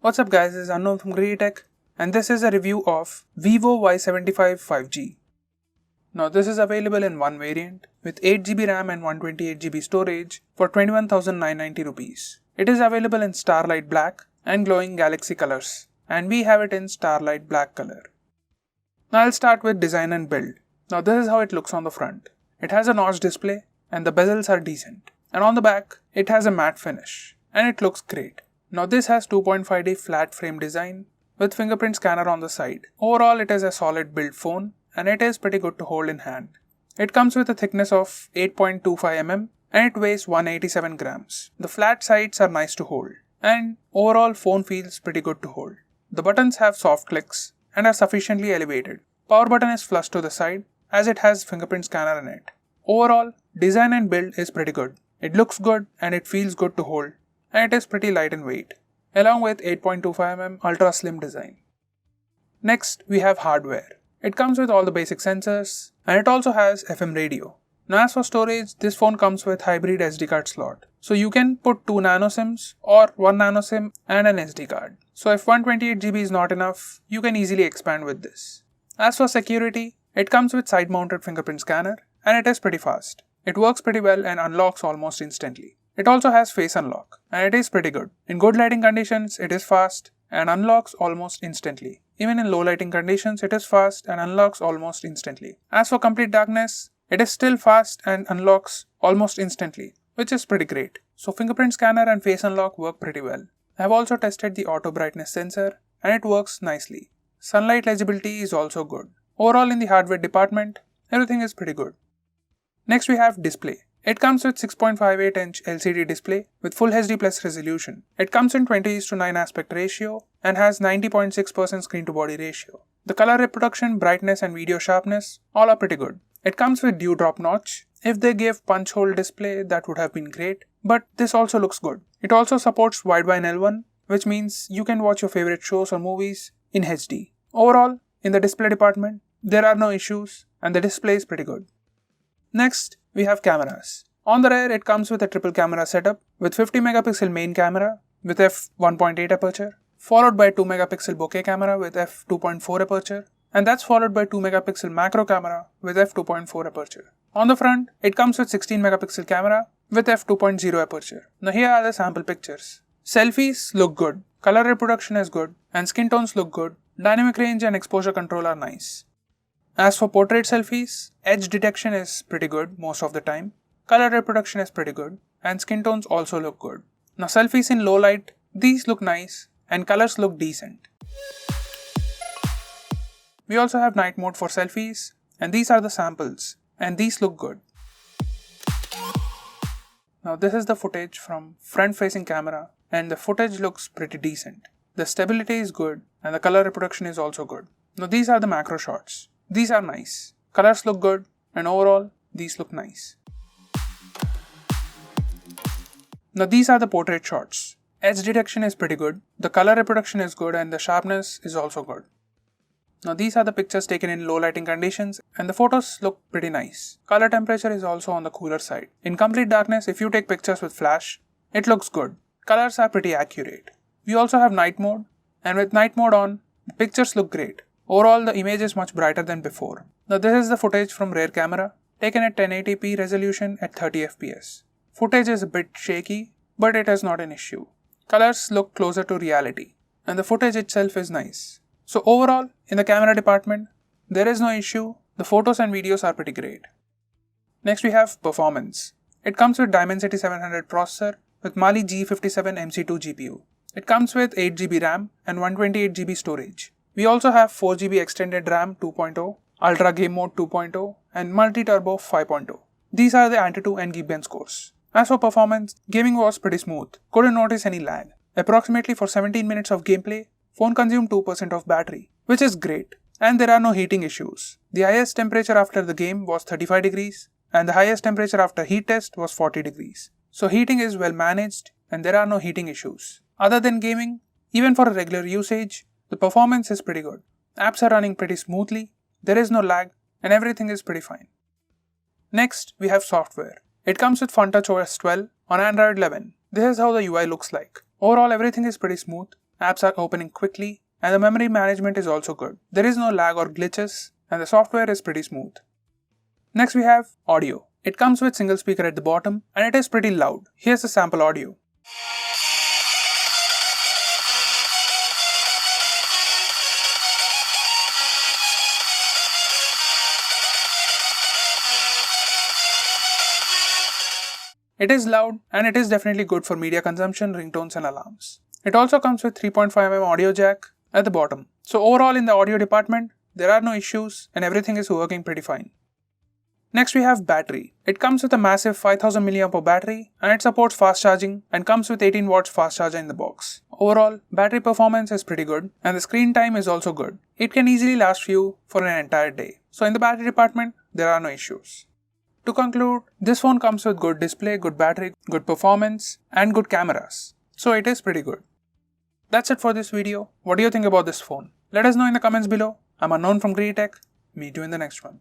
What's up guys, this is Unknown from Greedy and this is a review of Vivo Y75 5G. Now this is available in one variant with 8GB RAM and 128GB storage for 21,990 rupees. It is available in Starlight Black and glowing Galaxy colors, and we have it in Starlight Black color. Now I'll start with design and build. Now this is how it looks on the front. It has a notch display and the bezels are decent. And on the back, it has a matte finish and it looks great. Now this has 2.5D flat frame design with fingerprint scanner on the side. Overall it is a solid build phone and it is pretty good to hold in hand. It comes with a thickness of 8.25 mm and it weighs 187 grams. The flat sides are nice to hold and overall phone feels pretty good to hold. The buttons have soft clicks and are sufficiently elevated. Power button is flush to the side as it has fingerprint scanner in it. Overall, design and build is pretty good. It looks good and it feels good to hold, and it is pretty light in weight, along with 8.25 mm ultra slim design. Next, we have hardware. It comes with all the basic sensors and it also has FM radio. Now as for storage, this phone comes with hybrid SD card slot. So you can put 2 nano SIMs or 1 nano SIM and an SD card. So if 128GB is not enough, you can easily expand with this. As for security, it comes with side mounted fingerprint scanner and it is pretty fast. It works pretty well and unlocks almost instantly. It also has face unlock and it is pretty good. In good lighting conditions, it is fast and unlocks almost instantly. Even in low lighting conditions, it is fast and unlocks almost instantly. As for complete darkness, it is still fast and unlocks almost instantly, which is pretty great. So fingerprint scanner and face unlock work pretty well. I have also tested the auto brightness sensor and it works nicely. Sunlight legibility is also good. Overall in the hardware department, everything is pretty good. Next we have display. It comes with 6.58-inch LCD display with Full HD Plus resolution. It comes in 20:9 aspect ratio and has 90.6% screen to body ratio. The color reproduction, brightness and video sharpness all are pretty good. It comes with dewdrop notch. If they gave punch hole display, that would have been great, but this also looks good. It also supports wideband L1, which means you can watch your favorite shows or movies in HD. Overall, in the display department, there are no issues and the display is pretty good. Next, we have cameras. On the rear, it comes with a triple camera setup with 50 megapixel main camera with f1.8 aperture, followed by 2 megapixel bokeh camera with f2.4 aperture, and that's followed by 2 megapixel macro camera with f2.4 aperture. On the front, it comes with 16 megapixel camera with f2.0 aperture. Now here are the sample pictures. Selfies look good, color reproduction is good, and skin tones look good. Dynamic range and exposure control are nice. As for portrait selfies, edge detection is pretty good most of the time, color reproduction is pretty good, and skin tones also look good. Now selfies in low light, these look nice and colors look decent. We also have night mode for selfies, and these are the samples, and these look good. Now this is the footage from front facing camera, and the footage looks pretty decent. The stability is good and the color reproduction is also good. Now these are the macro shots. These are nice. Colors look good and overall these look nice. Now these are the portrait shots. Edge detection is pretty good. The color reproduction is good and the sharpness is also good. Now these are the pictures taken in low lighting conditions and the photos look pretty nice. Color temperature is also on the cooler side. In complete darkness, if you take pictures with flash, it looks good. Colors are pretty accurate. We also have night mode, and with night mode on, the pictures look great. Overall, the image is much brighter than before. Now this is the footage from rear camera, taken at 1080p resolution at 30 fps. Footage is a bit shaky, but it is not an issue. Colors look closer to reality, and the footage itself is nice. So overall, in the camera department, there is no issue. The photos and videos are pretty great. Next we have performance. It comes with Dimensity 700 processor with Mali G57 MC2 GPU. It comes with 8GB RAM and 128GB storage. We also have 4GB extended RAM 2.0, Ultra Game Mode 2.0 and Multi-Turbo 5.0. These are the Antutu and Geekbench scores. As for performance, gaming was pretty smooth. Couldn't notice any lag. Approximately for 17 minutes of gameplay, phone consumed 2% of battery, which is great. And there are no heating issues. The highest temperature after the game was 35 degrees and the highest temperature after heat test was 40 degrees. So heating is well managed and there are no heating issues. Other than gaming, even for a regular usage, the performance is pretty good. Apps are running pretty smoothly, there is no lag, and everything is pretty fine. Next, we have software. It comes with FunTouch OS 12 on Android 11. This is how the UI looks like. Overall, everything is pretty smooth. apps are opening quickly, and the memory management is also good. There is no lag or glitches, and the software is pretty smooth. Next we have audio. It comes with single speaker at the bottom, and it is pretty loud. Here's the sample audio. It is loud, and it is definitely good for media consumption, ringtones and alarms. It also comes with 3.5mm audio jack at the bottom. So overall in the audio department, there are no issues and everything is working pretty fine. Next we have battery. It comes with a massive 5000 mAh battery and it supports fast charging and comes with 18 watts fast charger in the box. Overall, battery performance is pretty good and the screen time is also good. It can easily last you for an entire day. So in the battery department, there are no issues. To conclude, this phone comes with good display, good battery, good performance, and good cameras. So it is pretty good. That's it for this video. What do you think about this phone? Let us know in the comments below. I'm Unknown from Greedy Tech. Meet you in the next one.